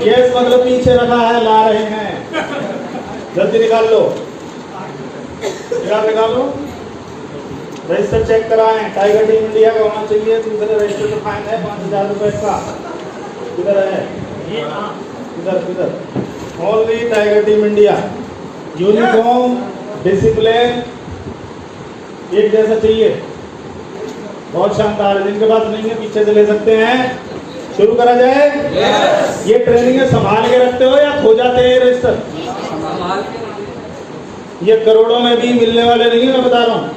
Yes मतलब पीछे रखा है, ला रहे हैं। जल्दी निकाल लो, निकाल लो। रजिस्टर चेक कराएं, टाइगर टीम इंडिया का होना चाहिए। दूसरे रजिस्टर में फाइन है 5000 रुपए का। किधर है? किधर? Only tiger team India. Uniform, discipline एक जैसा चाहिए। बहुत शानदार है। जिनके पास नहीं है पीछे से ले सकते हैं। शुरू करा जाए। ये ट्रेनिंग है, संभाल के रखते हो या खो जाते हैं रजिस्टर? ये करोड़ों में भी मिलने वाले नहीं है, मैं बता रहा हूँ।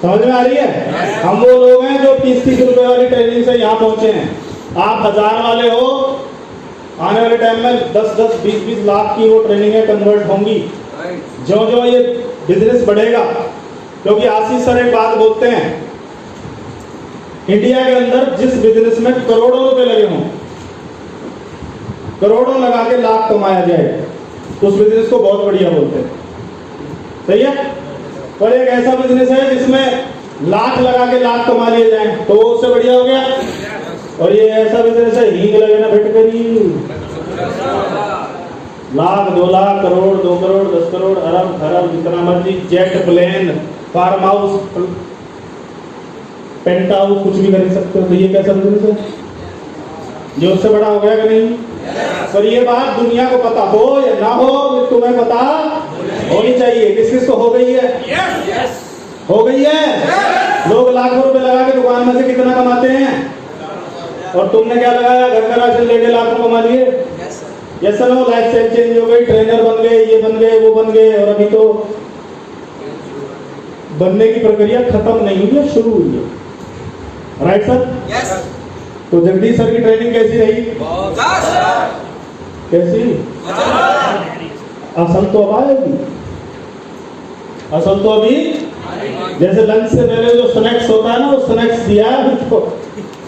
समझ में आ रही है? हम वो लोग हैं जो 30-30 रुपए वाली ट्रेनिंग से यहाँ पहुंचे हैं। आप 1000 वाले हो, आने वाले टाइम में 10-10, 20-20 लाख की वो ट्रेनिंगें कन्वर्ट होंगी। जो जो ये बिजनेस बढ़ेगा, क्योंकि आशीष सर एक बात बोलते हैं, इंडिया के अंदर जिस बिजनेस में करोड़ों रुपए लगे हों, करोड़ों लगा के लाख कमाया जाए, उस बिजनेस को बहुत बढ़िया बोलते हैं। सही है? पर एक ऐसा बिजनेस है जिसमें लाख लगा के लाख कमा लिए जाए, तो उससे बढ़िया हो गया। और ये ऐसा बिजनेस है, हींग लगे ना भेट करी, लाख, 2 लाख, करोड़, 2 करोड़, 10 करोड़, अरब खरब, जितना मर्जी, jet, plane, farm house, paint house, कुछ भी कर सकते हो। तो ये कैसा बिजनेस है? जो उससे बड़ा हो गया कि नहीं? पर ये बात दुनिया को पता हो या ना हो, तुम्हें पता होनी चाहिए। किस किस को हो गई है? हो गई है। लोग लाखों रुपए लगा के दुकान में से कितना कमाते हैं, और तुमने क्या लगाया? घर का राशन लेके लाखों कमा लिए। Yes sir, life style change हो गई, ट्रेनर बन गए, ये बन गए, वो बन गए, और अभी तो बनने की प्रक्रिया खत्म नहीं हुई है, शुरू हुई है। Right sir? यस। तो जगदीश सर की ट्रेनिंग कैसी रही? कैसी? असल तो अब आएगी, असल तो अभी। जैसे लंच से पहले जो स्नैक्स होता है ना, वो स्नैक्स दिया है उसको।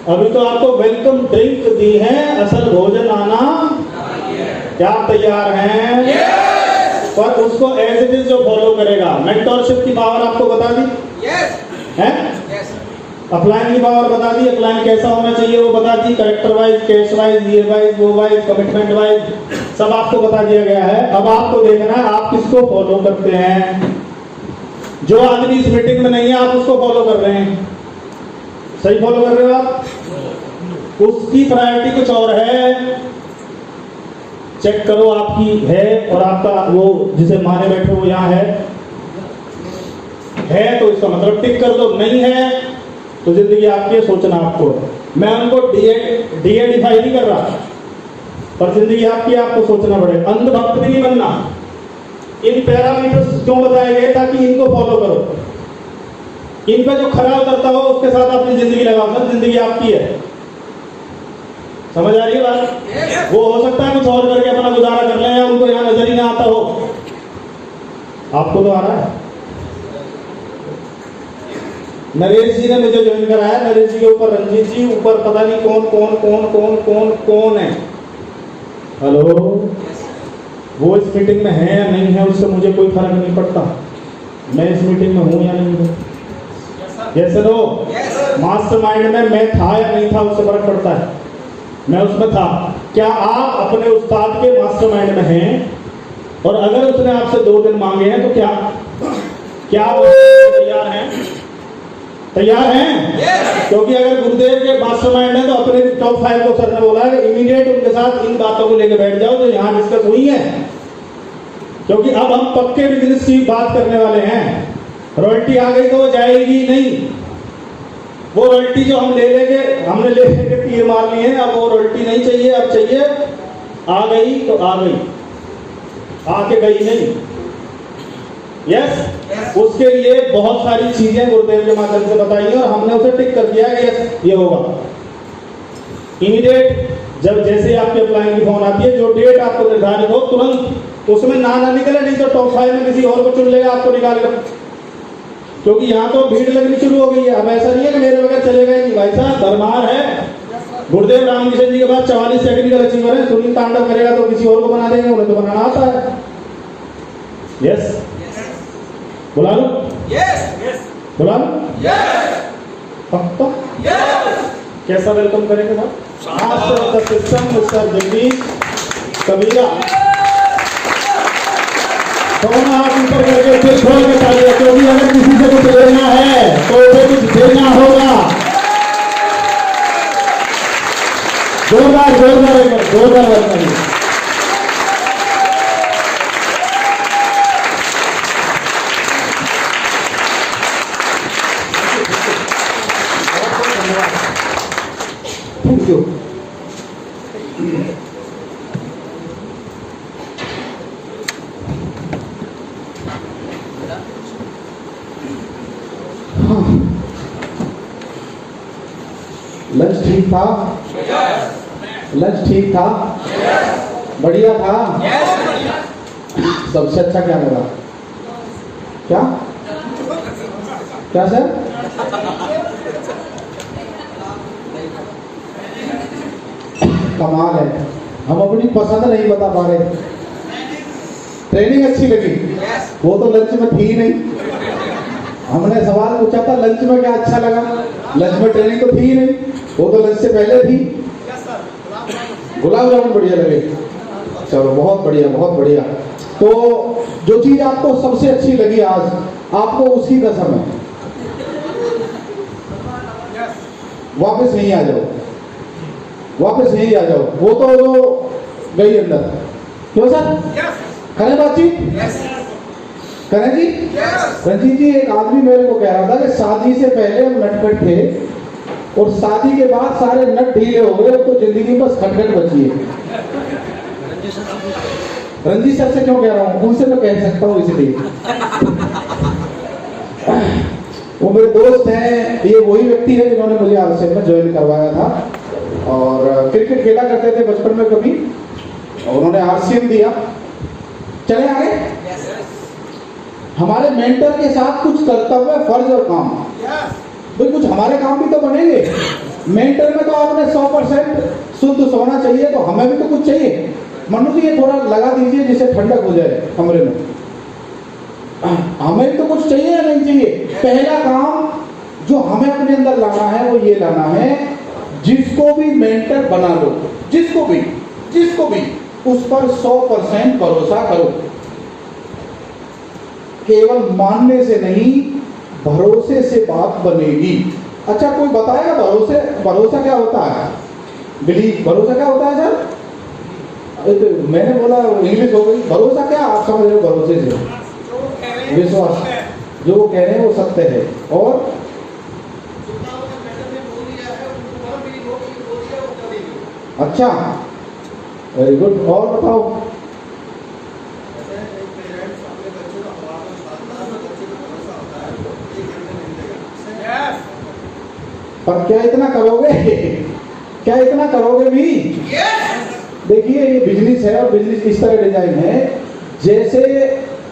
अभी तो आपको वेलकम ड्रिंक दी है, असल भोजन आना। क्या तैयार हैं? पर उसको एज इट इज जो फॉलो करेगा। मेंटरशिप की पावर आपको बता दी है, अपलाइन की पावर बता दी, अपलाइन कैसा होना चाहिए वो बता दी, कैरेक्टर वाइज, कैश वाइज, ये वाइज, वो वाइज, कमिटमेंट वाइज, सब आपको बता दिया गया है। अब आपको देखना है आप किसको फॉलो करते हैं। जो आदमी इस मीटिंग में नहीं है, आप उसको फॉलो कर रहे हैं। सही फॉलो कर रहे हो आप? उसकी प्रायोरिटी कुछ और है। चेक करो आपकी है, और आपका वो जिसे माने बैठे वो यहाँ है तो इसका मतलब टिक कर दो, नहीं है तो जिंदगी आपकी है, सोचना आपको। मैं उनको डिफाई नहीं कर रहा, पर जिंदगी आपकी, आपको सोचना पड़ेगा। अंधभक्त भी नहीं बनना। इन पैरामीटर्स क्यों बताए गए? ताकि इनको फॉलो करो। इन पे जो खरा उतरता हो उसके साथ अपनी जिंदगी लगाओ। सर जिंदगी आपकी है। समझ आ रही है बात? वो हो सकता है कुछ और करके अपना गुजारा कर ले, या उनको यहाँ नजर ही ना आता हो। आपको तो आ रहा है। नरेश जी ने मुझे ज्वाइन कराया। नरेश जी के ऊपर रंजीत जी, ऊपर पता नहीं कौन कौन कौन कौन कौन कौन है। हेलो, वो इस मीटिंग में है या नहीं है उससे मुझे कोई फर्क नहीं पड़ता। मैं इस मीटिंग में हूं या नहीं हूं। यस नो, मास्टरमाइंड में मैं था या नहीं था उससे फर्क पड़ता है। मैं उसमें था। क्या आप अपने उस्ताद के मास्टरमाइंड में हैं? और अगर उसने आपसे 2 दिन मांगे हैं तो क्या आप तैयार हैं? तैयार हैं? क्योंकि अगर गुरुदेव के मास्टरमाइंड है तो अपने टॉप 5 को सर ने बोला है कि इमीडिएट उनके साथ इन बातों को लेकर बैठ जाओ जो यहाँ डिस्कस हुई है। क्योंकि अब हम पक्के बिजनेस की बात करने वाले हैं। रॉयल्टी आ गई तो वो जाएगी नहीं। वो रॉयल्टी जो हम ले लेंगे, हमने ले लेके तीर मार लिए हैं, अब वो रॉयल्टी नहीं चाहिए। अब चाहिए आ गई तो आ गई, आके गई नहीं। यस, उसके लिए बहुत सारी चीजें गुरुदेव के माध्यम से बताई और हमने उसे टिक कर दिया कि यस ये होगा। इमीडिएट जब जैसे आपके अप्लाइंग की फोन आती है, जो डेट आपको निर्धारित हो तुरंत उसमें ना निकले, नहीं तो टॉप 5 में किसी और को चुन लेगा आपको निकाल कर। क्योंकि यहाँ तो भीड़ लगनी शुरू हो गई है। अब ऐसा नहीं है कि मेरे बगैर चलेगा ही नहीं। भाई साहब दरबार है। गुरुदेव रामकिशन जी के बाद 44 टेक्निकल अचीवर है। सुनील तांडव करेगा तो किसी और को बना देंगे, उन्हें तो बनाना आता है। यस, बुला लो। बुला लो। पक्का? कैसा वेलकम करेंगे साहब? सिस्टम मिस्टर जगदीश कबीरा दोनों हाथ ऊपर करके फिर खोल के तालियां, क्योंकि अगर किसी से कुछ लेना है तो उसे कुछ देना होगा। जोरदार जोरदार एक बार जोरदार वर्क। Thank you. लंच ठीक था? लंच ठीक था? बढ़िया था? सबसे अच्छा क्या लगा? क्या क्या सर? कमाल है, हम अपनी पसंद नहीं बता पा रहे। ट्रेनिंग अच्छी लगी? वो तो लंच में थी नहीं। हमने सवाल पूछा था लंच में क्या अच्छा लगा, लंच में ट्रेनिंग तो थी नहीं, वो तो लंच से पहले थी। गुलाब जामुन बढ़िया लगे? चलो बहुत बढ़िया बहुत बढ़िया। तो जो चीज आपको सबसे अच्छी लगी आज, आपको उसकी कसम है वापस नहीं आ जाओ, वापस नहीं आ जाओ। वो तो जो गई अंदर। क्यों सर? करें बातचीत? करें जी? रंजीत जी, एक आदमी मेरे को कह रहा था कि शादी से पहले हम नटखट थे और शादी के बाद सारे नट ढीले हो गए, तो जिंदगी में बस खटखट बची है। रंजीत सर से क्यों कह रहा हूँ, उनसे मैं कह सकता हूँ इसलिए। वो मेरे दोस्त हैं, ये वही व्यक्ति है जिन्होंने मुझे आरसीएम में ज्वाइन करवाया था और क्रिकेट खेला करते थे बचपन में कभी, और उन्होंने आरसीएम दिया। चले आगे। हमारे मेंटर के साथ कुछ कर्तव्य, फर्ज और काम, भाई कुछ हमारे काम भी तो बनेंगे। मेंटर में तो आपने 100% शुद्ध सोना चाहिए, तो हमें भी तो कुछ चाहिए। मनु जी ये थोड़ा लगा दीजिए जिससे ठंडक हो जाए कमरे में। हमें तो कुछ चाहिए या नहीं चाहिए? पहला काम जो हमें अपने अंदर लाना है वो ये लाना है, जिसको भी मेंटर बना लो, जिसको भी उस पर 100% भरोसा करो। केवल मानने से नहीं, भरोसे से बात बनेगी। अच्छा कोई बताएगा भरोसा क्या होता है? बिलीव, भरोसा क्या होता है सर? तो मैंने बोला इंग्लिश हो गई। भरोसा क्या आप समझ रहे हो? भरोसे से विश्वास, जो वो कह रहे हैं वो सत्य है। और अच्छा, वेरी गुड। और बताओ। पर क्या इतना करोगे? क्या इतना करोगे भी? देखिए ये बिजनेस है और बिजनेस इस तरह डिजाइन है जैसे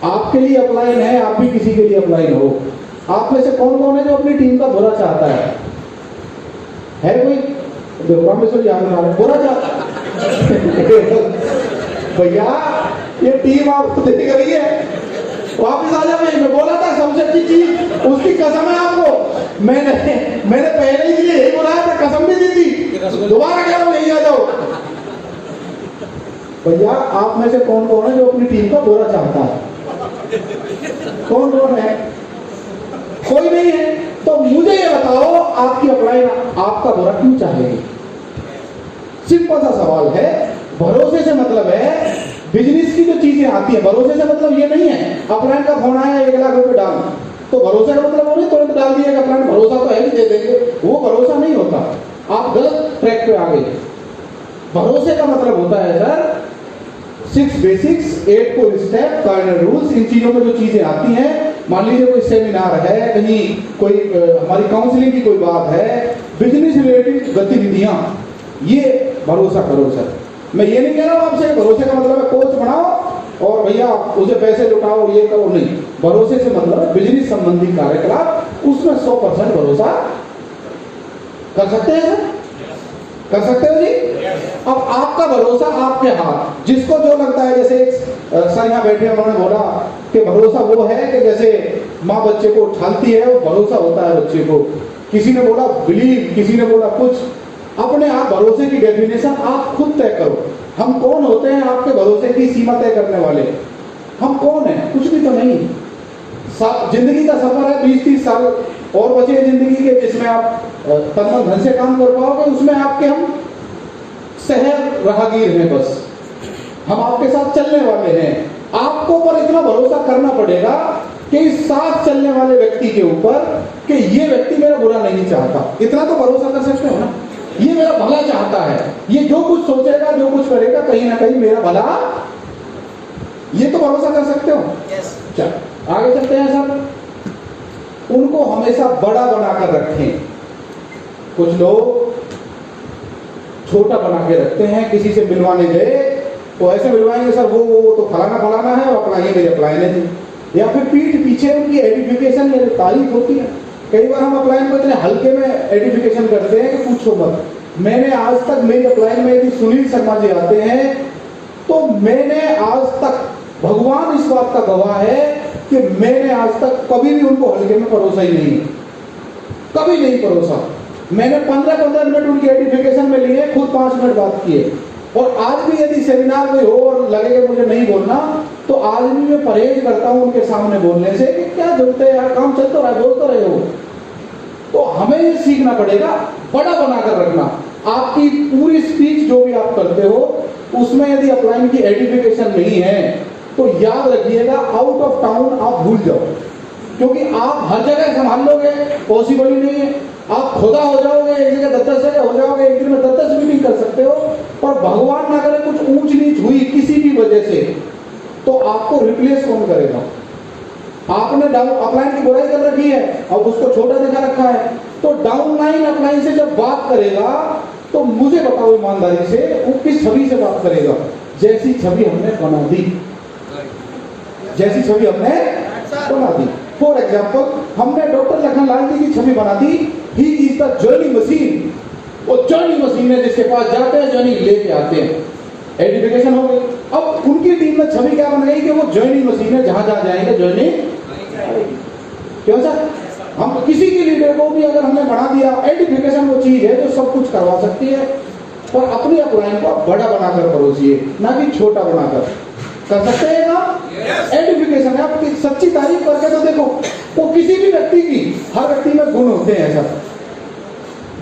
आपके लिए अपलाइन है, आप भी किसी के लिए अपलाइन हो। आप में से कौन कौन है जो अपनी टीम का बुरा चाहता है कोई? रामेश्वर याद बना रहे बुरा चाहता भैया ये टीम आपको देख रही है, वापिस आ जाओ। मैं बोला था सबसे अच्छी चीज उसकी कसम है आपको। मैंने पहले ही लिए यही बुलाया था, कसम भी दी थी, दोबारा कह रहा हूं यही आ जाओ। भैया आप में से कौन कौन है जो अपनी टीम का बुरा चाहता है? कौन कौन है? कोई नहीं है। तो मुझे ये बताओ आपकी अपलाइन आपका बुरा क्यों चाहेगी? सिंपल सा सवाल है। भरोसे से मतलब है बिजनेस की जो चीजें आती है, भरोसे से मतलब ये नहीं है अपलाइन का फोन आया 1 लाख रुपए डाल, तो भरोसे का मतलब वो नहीं तुरंत डाल दिया अपलाइन भरोसा तो है ही दे देंगे, वो भरोसा नहीं होता। आप गलत ट्रैक पे आ गए। भरोसे का मतलब होता है sir 6 basics, 8 core step, cardinal rules. इन चीजों में जो चीजें आती हैं, मान लीजिए कोई सेमिनार है, कहीं कोई हमारी काउंसलिंग की कोई बात है, बिजनेस रिलेटेड गतिविधियां, ये भरोसा करो सर। मैं ये नहीं कह रहा हूं आपसे भरोसे का मतलब है कोच बनाओ और भैया उसे पैसे लुटाओ, ये करो, नहीं। भरोसे से मतलब बिजनेस संबंधी कार्यकलाप, उसमें 100% भरोसा कर सकते हैं सर? कर सकते हो जी? अब आपका भरोसा आपके हाथ, जिसको जो लगता है। जैसे सर यहाँ बैठे उन्होंने बोला कि भरोसा वो है कि जैसे माँ बच्चे को उठाती है, वो भरोसा होता है बच्चे को। किसी ने बोला बिलीव, किसी ने बोला कुछ। अपने आप भरोसे की डेफिनेशन आप खुद तय करो। हम कौन होते हैं आपके भरोसे की सीमा तय करने वाले? हम कौन हैं? कुछ भी तो नहीं। जिंदगी का सफर है 20-30 साल और बचे हैं जिंदगी के, जिसमें आप तन मन धन से काम कर पाओगे, उसमें आपके हम सहज राहगीर हैं, बस हम आपके साथ चलने वाले हैं। आपको पर इतना भरोसा करना पड़ेगा कि इस साथ चलने वाले व्यक्ति के ऊपर कि ये व्यक्ति मेरा बुरा नहीं चाहता, इतना तो भरोसा कर सकते हो ना। ये मेरा भला चाहता है, ये जो कुछ सोचेगा जो कुछ करेगा कहीं ना कहीं मेरा भला, ये तो भरोसा कर सकते हो। चल आगे चलते हैं सर। उनको हमेशा बड़ा बनाकर रखें। कुछ लोग छोटा बना के रखते हैं। किसी से मिलवाने गए तो ऐसे मिलवाएंगे, सर वो तो फलाना फलाना है, और अपना ये मेरे अप्लायन है जी। या फिर पीठ पीछे उनकी एडिफिकेशन या तारीफ होती है। कई बार हम अप्लायन को इतने हल्के में एडिफिकेशन करते हैं कि पूछो मत। मैंने आज तक मेरे अप्लायन में यदि सुनील शर्मा जी आते हैं तो मैंने आज तक, भगवान इस बात का गवाह है कि मैंने आज तक कभी भी उनको हल्के में परोसा ही नहीं, कभी नहीं परोसा। मैंने 15-15 मिनट उनकी एडिफिकेशन में लिए, खुद 5 मिनट बात किए। और आज भी यदि सेमिनार में हो और लगे कि मुझे नहीं बोलना, तो आज भी मैं परहेज करता हूं उनके सामने बोलने से कि क्या जरूरत है यार, काम चल तो रहा है, बोल तो रहे हो। तो हमें ये सीखना पड़ेगा बड़ा बनाकर रखना। आपकी पूरी स्पीच जो भी आप करते हो उसमें यदि अपलाइन की एडिफिकेशन नहीं है तो याद रखिएगा, आउट ऑफ टाउन आप भूल जाओ, क्योंकि आप हर जगह संभाल लोगे, पॉसिबल ही नहीं है। आप खुदा हो जाओगे, एक जगह 10-10 जगह हो जाओगे, एक दिन में 10-10 मीटिंग कर सकते हो। पर भगवान ना करे कुछ ऊंच नीच हुई किसी भी वजह से, तो आपको रिप्लेस कौन करेगा? आपने अपलाइन की बुराई कर रखी है, अब उसको छोटा दिखा रखा है, तो डाउनलाइन अपलाइन से जब बात करेगा तो मुझे बताओ ईमानदारी से वो किस छवि से बात करेगा? जैसी छवि हमने बना दी, जैसी छवि हमने बना दी। फॉर एग्जाम्पल, हमने डॉक्टर लखनलाल जी की छवि बना दी, he is the journey machine. वो जर्नी मशीन है जिसके पास जाते हैं, जर्नी लेके आते हैं, एडिफिकेशन हो गई। अब उनकी टीम ने छवि क्या बनाई कि वो जर्नी मशीन है, जहां जहां जाएंगे जर्नी। क्यों सर? हम किसी के लीडर को भी अगर हमने बढ़ा दिया, एडिफिकेशन वो चीज है जो सब कुछ करवा सकती है, और अपनी अपलाइन को बड़ा बनाकर परोसिए, ना कि छोटा बनाकर। कर सकते हैं ना? एडिफिकेशन है, आपकी सच्ची तारीफ करके तो देखो। तो किसी भी व्यक्ति की, हर व्यक्ति में गुण होते हैं सर।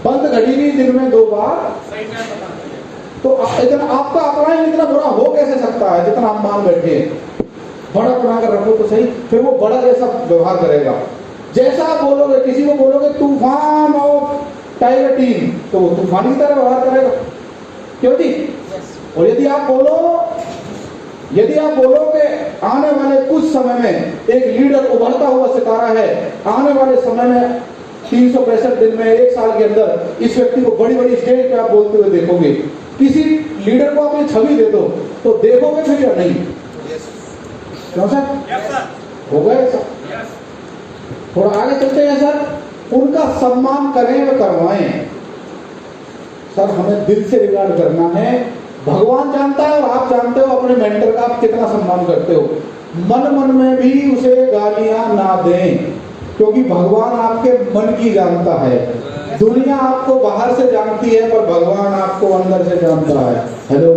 बंद घड़ी भी दिन में 2 बार, तो इतना आपका अपलाइन इतना बुरा हो कैसे सकता है जितना आप मान बैठे हैं? बड़ा बनाकर रखो तो सही, फिर वो बड़ा जैसा व्यवहार करेगा। जैसा आप बोलोगे, किसी को बोलोगे तूफान और टाइगर टीम, तो वो तूफान की तरह व्यवहार करेगा। क्यों जी? और यदि आप बोलो कि आने वाले कुछ समय में एक लीडर उभरता हुआ सितारा है, आने वाले समय में 365 दिन में, 1 साल के अंदर इस व्यक्ति को बड़ी बड़ी स्टेज पे आप बोलते हुए देखोगे, किसी लीडर को अपनी छवि दे दो तो देखोगे फिर या नहीं? क्यों सर? हो गया ऐसा? थोड़ा आगे चलते हैं सर। उनका सम्मान करें व करवाएं। सर हमें दिल से रिगार्ड करना है। भगवान जानता है और आप जानते हो अपने मेंटर का आप कितना सम्मान करते हो। मन मन में भी उसे गालियां ना दें, क्योंकि भगवान आपके मन की जानता है। दुनिया आपको बाहर से जानती है पर भगवान आपको अंदर से जानता है। हेलो,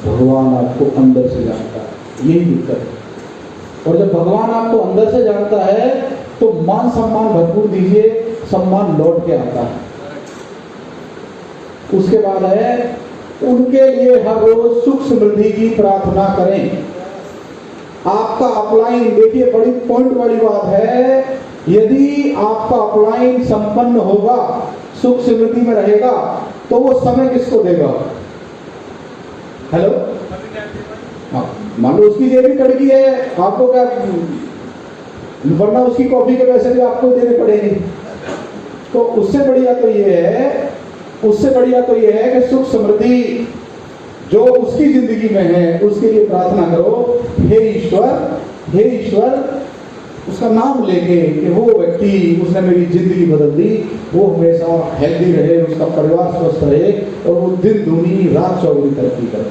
भगवान आपको अंदर से जानता है, यही दिक्कत है। और जब भगवान आपको अंदर से जानता है तो मान सम्मान भरपूर दीजिए, सम्मान लौट के आता है। उसके बाद है, उनके लिए हर रोज सुख समृद्धि की प्रार्थना करें। आपका अपलाइन, देखिए बड़ी पॉइंट वाली बात है, यदि आपका अपलाइन संपन्न होगा, सुख समृद्धि में रहेगा, तो वो समय किसको देगा? हेलो, हाँ, मान लो उसकी जेब भी कड़की है, आपको क्या, वरना उसकी कॉफी के पैसे भी आपको देने पड़ेंगे। तो उससे बढ़िया तो ये है कि सुख समृद्धि जो उसकी जिंदगी में है उसके लिए प्रार्थना करो। हे ईश्वर, उसका नाम लेके कि वो व्यक्ति, उसने मेरी जिंदगी बदल दी, वो हमेशा हेल्दी रहे, उसका परिवार स्वस्थ रहे और वो दिन दूनी रात चौगुनी तरक्की करे।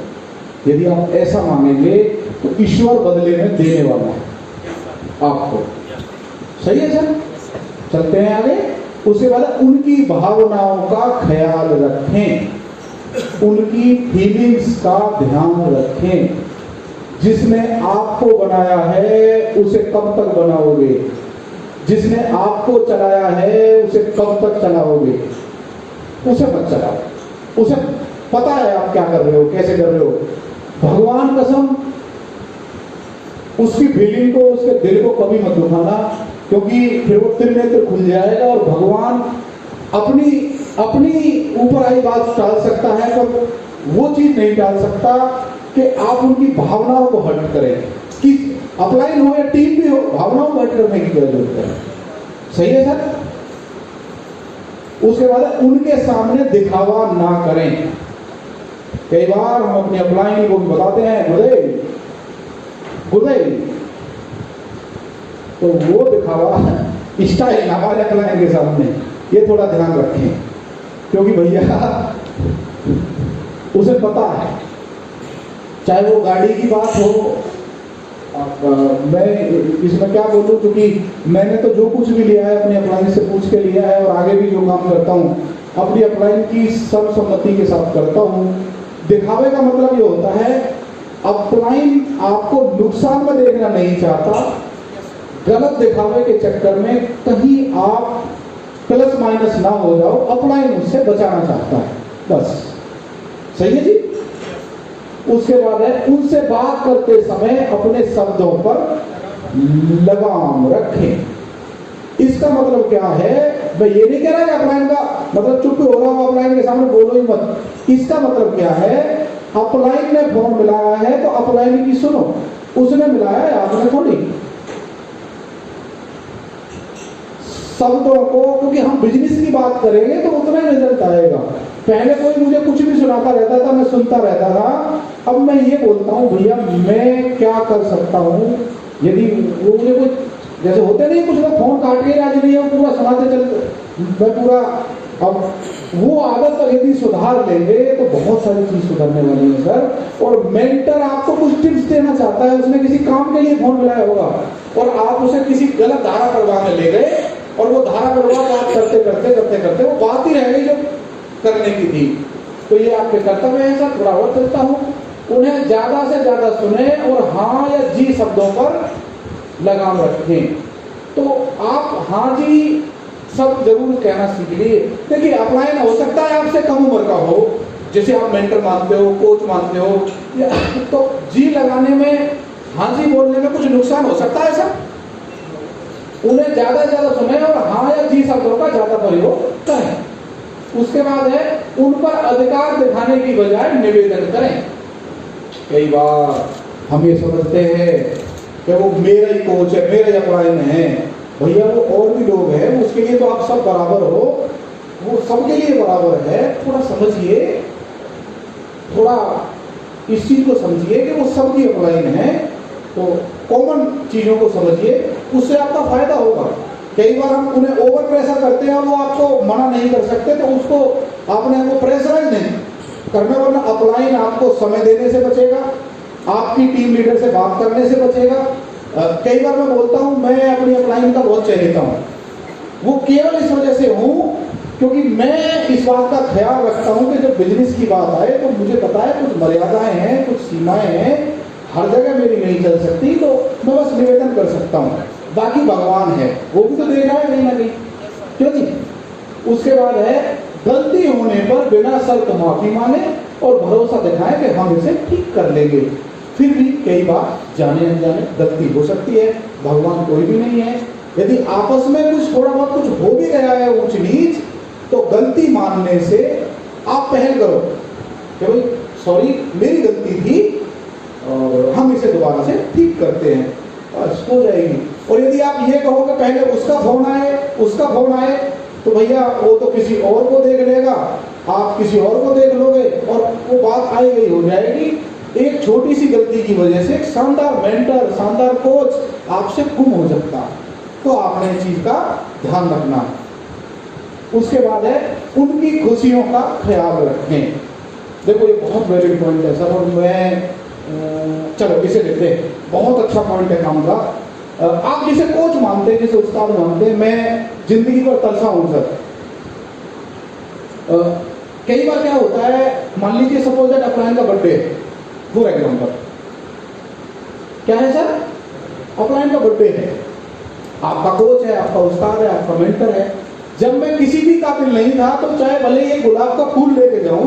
यदि आप ऐसा मांगेंगे तो ईश्वर बदले में देने वाला है आपको। सही है सर? चलते हैं आगे। उसके बाद उनकी भावनाओं का ख्याल रखें। उनकी फीलिंग्स का ध्यान रखें। जिसने आपको बनाया है उसे कब तक बनाओगे, जिसने आपको चलाया है उसे कब तक चलाओगे, उसे मत चलाओ। उसे पता है आप क्या कर रहे हो, कैसे कर रहे हो। भगवान कसम उसकी फीलिंग को, उसके दिल को कभी मत दुखाना, क्योंकि फिर वो त्रिनेत्र खुल जाएगा और भगवान अपनी ऊपर आई बात टाल सकता है, पर वो चीज नहीं टाल सकता कि आप उनकी भावनाओं को हर्ट करें। कि अपलाइन हो या टीम भी हो, भावनाओं को हर्ट करने की क्या जरूरत है। सही है सर। उसके बाद उनके सामने दिखावा ना करें। कई बार हम अपने अपलाइन को भी बताते हैं गुरुदेव, तो वो दिखावा स्टाइल हमारे अपलाइन के सामने, ये थोड़ा ध्यान रखें, क्योंकि भैया उसे पता है, चाहे वो गाड़ी की बात हो। मैं इसमें क्या बोलूं, क्योंकि मैंने तो जो कुछ भी लिया है अपनी अपलाइन से पूछ के लिया है, और आगे भी जो काम करता हूं अपनी अपलाइन की सर्वसम्मति के साथ करता हूं। दिखावे का मतलब ये होता है, अपलाइन आपको नुकसान में देखना नहीं चाहता, गलत दिखावे के चक्कर में कहीं आप प्लस माइनस ना हो जाओ, अपलाइन उससे बचाना चाहता है, बस। सही है जी। उसके बाद है, उनसे बात करते समय अपने शब्दों पर लगाम रखें। इसका मतलब क्या है, मैं ये नहीं कह रहा कि अपलाइन का मतलब चुप हो रहा हो, अपलाइन के सामने बोलो ही मत। इसका मतलब क्या है, अपलाइन ने फोन मिलाया है तो अपलाइन की सुनो, उसने मिलाया है आपने थोड़ी। शब्दों को, क्योंकि हम बिजनेस की बात करेंगे तो उतना ही रिजल्ट आएगा। पहले कोई मुझे कुछ भी सुनाता रहता था, मैं सुनता रहता था, अब मैं ये बोलता हूँ भैया मैं क्या कर सकता हूँ। यदि वो मुझे कुछ, जैसे होते नहीं कुछ लोग फोन काट के आज नहीं है पूरा सुनाते चलते, मैं पूरा, अब वो आदत यदि सुधार लेंगे तो बहुत सारी चीज सुधरने वाली है सर। और मेंटर आपको कुछ टिप्स देना चाहता है, उसने किसी काम के लिए फोन मिलाया होगा और आप उसे किसी गलत धारा प्रवाह में ले गए, और वो धारा प्रवाह बात करते करते करते करते वो बात ही रह गई जो करने की थी। तो ये आपके कर्तव्य है सर, थोड़ा और चलता हूँ, उन्हें ज्यादा से ज्यादा सुने और हाँ या जी शब्दों पर लगाम रखें। तो आप हाँ जी सब जरूर कहना सीख लिए। देखिए अपलाइन हो सकता है आपसे कम उम्र का हो, जैसे आप मेंटर मानते हो, कोच मानते हो, तो जी लगाने में, हाँ जी बोलने में कुछ नुकसान हो सकता है सर। उन्हें ज्यादा से ज्यादा सुने और हाँ या जी शब्दों का ज्यादा प्रयोग करें। उसके बाद है, उन पर अधिकार दिखाने की बजाय निवेदन करें। कई बार हम ये समझते हैं कि वो मेरा ही कोच है, मेरा ही अपलाइन है। भैया वो और भी लोग हैं, उसके लिए तो आप सब बराबर हो, वो सबके लिए बराबर है। थोड़ा समझिए, थोड़ा इस चीज को समझिए कि वो सबकी अपलाइन है, तो कॉमन चीजों को समझिए, उससे आपका फायदा होगा। कई बार हम उन्हें ओवर प्रेशर करते हैं और वो आपको मना नहीं कर सकते, तो उसको आपने वो प्रेशराइज नहीं करना, वरना अपलाइन आपको समय देने से बचेगा, आपकी टीम लीडर से बात करने से बचेगा। कई बार मैं बोलता हूं, मैं अपनी अपलाइन का बहुत चहेता हूं, वो केवल इस वजह से हूं क्योंकि मैं इस बात का ख्याल रखता हूं कि जब बिजनेस की बात आए तो मुझे पता है कुछ मर्यादाएं हैं, कुछ सीमाएं हैं, हर जगह मेरी नहीं चल सकती, तो मैं बस निवेदन कर सकता हूं। बाकी भगवान है, वो भी तो देख रहा है कहीं ना कहीं, क्यों जी। उसके बाद है, गलती होने पर बिना शर्त माफी मांगे और भरोसा दिखाएं कि हम इसे ठीक कर लेंगे। फिर भी कई बार जाने अनजाने गलती हो सकती है, भगवान कोई भी नहीं है। यदि आपस में कुछ थोड़ा बहुत कुछ हो भी गया है ऊंच नीच, तो गलती मानने से आप पहल करो कि भाई सॉरी मेरी गलती थी और हम इसे दोबारा से ठीक करते हैं, बस हो जाएगी। और यदि आप ये कहो कि पहले उसका फोन आए तो भैया वो तो किसी और को देख लेगा, आप किसी और को देख लोगे और वो बात आई गई हो जाएगी। एक छोटी सी गलती की वजह से शानदार मेंटर, शानदार कोच आपसे गुम हो सकता है, तो आपने इस चीज का ध्यान रखना। उसके बाद है, उनकी खुशियों का ख्याल रखें। देखो ये बहुत वैलिड पॉइंट है सर, और मैं चलो इसे लेते हैं, बहुत अच्छा पॉइंट है काम का। आप जिसे कोच मानते हैं, जिसे उस्ताद मानते हैं, मैं जिंदगी पर तरसा हूं सर। कई बार क्या होता है, मान लीजिए सपोज दैट अपलाइन का बर्थडे है, फॉर एग्जाम्पल, क्या है सर, अपलाइन का बर्थडे है, आपका कोच है, आपका उस्ताद है, आपका मेंटर है। जब मैं किसी भी काबिल नहीं था तो चाहे भले ही एक गुलाब का फूल लेके जाऊं,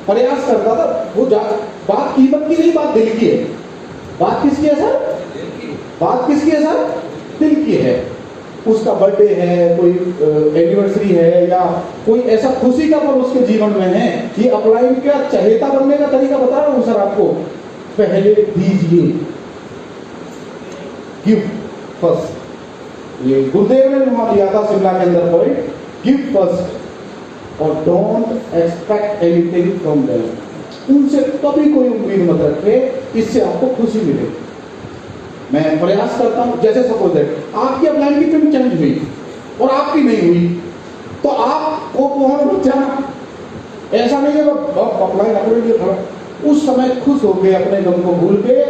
प्रयास करता था। वो बात कीमत की नहीं, बात दिल की है। बात किसकी है सर? बात किसकी है सर? दिल की है। उसका बर्थडे है, कोई एनिवर्सरी है, या कोई ऐसा खुशी का पल उसके जीवन में है। ये अपलाइन का चहेता बनने का तरीका बता रहा हूं सर आपको। पहले दीजिए, गिव फर्स्ट। ये गुरुदेव ने वहां दिया था शिमला के अंदर पॉइंट, गिव फर्स्ट और don't expect anything from them. उनसे कभी कोई उम्मीद मत रखे, इससे आपको खुशी मिलेगी। मैं प्रयास करता हूं, जैसे सपोज दैट आपकी अपलाइन की फिल्म चेंज हुई और आपकी नहीं हुई, तो आपको कौन बचाना? ऐसा नहीं है अपलाइन अपने लिए खड़ा, उस समय खुश होकर अपने गम को भूल के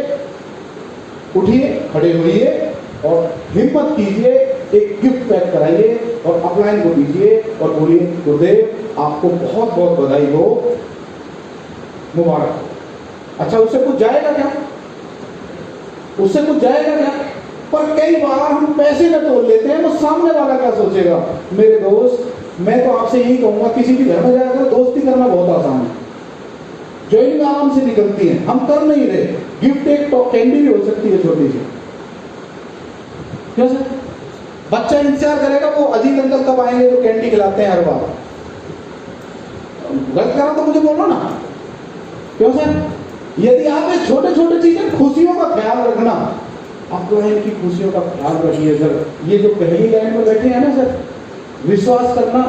उठिए, खड़े होइए और हिम्मत कीजिए, एक गिफ्ट पैक कराइए और अपलाइन को दीजिए और बोलिए, गुरुदेव आपको बहुत बहुत बधाई हो, मुबारक हो। अच्छा, उससे कुछ जाएगा क्या? उससे कुछ जाएगा क्या? पर कई बार हम पैसे में तोड़ लेते हैं, तो सामने वाला क्या सोचेगा? मेरे दोस्त, मैं तो आपसे यही कहूंगा, किसी भी घर में जाकर दोस्ती करना बहुत आसान है, ज्वाइनिंग आराम से निकलती है, हम कर नहीं रहे। गिफ्ट एक टॉप कैंडी भी हो सकती है छोटी सी, क्यों सर? बच्चा इंतजार करेगा वो अजीत अंकल कब आएंगे जो कैंडी खिलाते हैं हर बार। गलत करा तो मुझे बोलो ना, क्यों सर? यदि आप ये छोटे छोटे चीजें, खुशियों का ख्याल रखना, अपलाइन की खुशियों का ख्याल रखिए सर। ये जो पहली लाइन में बैठे हैं ना सर, विश्वास करना,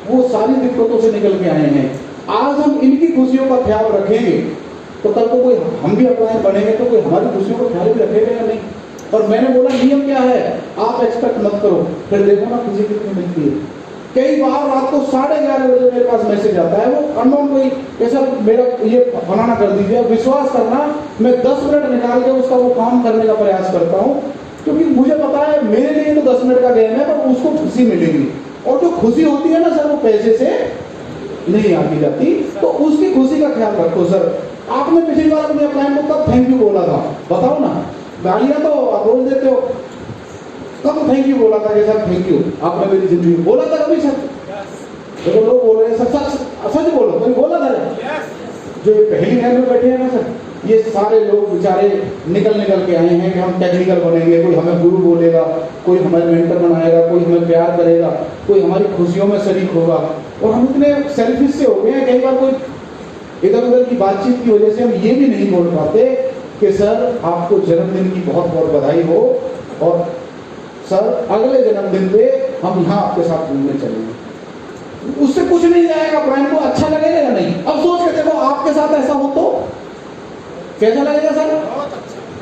वो सारी दिक्कतों से निकल के आए हैं। आज हम इनकी खुशियों का ख्याल रखेंगे तो कल को कोई, हम भी अपलाइन बनेंगे तो कोई हमारी खुशियों का ख्याल भी रखेगा या नहीं। और मैंने बोला नियम क्या है, आप एक्सपेक्ट मत करो, फिर देखो ना खुशी कितनी मिलती है। कई बार रात को 11:30 बजे मेरे पास मैसेज आता है, वो अननोन कोई, कैसा मेरा ये फलाना कर दीजिए। विश्वास करना, मैं 10 मिनट निकाल के उसका वो काम करने का प्रयास करता हूँ, क्योंकि मुझे पता है मेरे लिए तो 10 मिनट का गेम है, पर उसको खुशी मिलेगी। और जो खुशी होती है ना सर, वो पैसे से नहीं आती जाती, तो उसकी खुशी का ख्याल रखो सर। आपने पिछली बार अपने अपलाइन को कब थैंक यू बोला था, बताओ ना? गालियां तो आप रोज देते हो, कब थैंक यू बोला था कि सर थैंक यू आपने मेरी जिंदगी में बोला था कभी सर? देखो लोग बोल रहे हैं सर, सच बोलो, कोई बोला था? जो पहली लाइन में बैठे हैं ना सर, ये सारे लोग बेचारे निकल के आए हैं कि हम टेक्निकल बनेंगे, कोई हमें गुरु बोलेगा, कोई हमें मेंटर बनाएगा, कोई हमें प्यार करेगा, कोई हमारी खुशियों में शरीक होगा। और हम इतने सेल्फिश से हो गए हैं, कई बार कोई इधर उधर की बातचीत की वजह से हम ये भी नहीं बोल पाते कि सर आपको जन्मदिन की बहुत बहुत बधाई हो, और सर अगले जन्मदिन पे हम यहाँ आपके साथ घूमने चलेंगे। उससे कुछ नहीं जाएगा, अपलाइन को अच्छा लगेगा या नहीं? अब सोच के देखो, आपके साथ ऐसा हो तो कैसा लगेगा सर?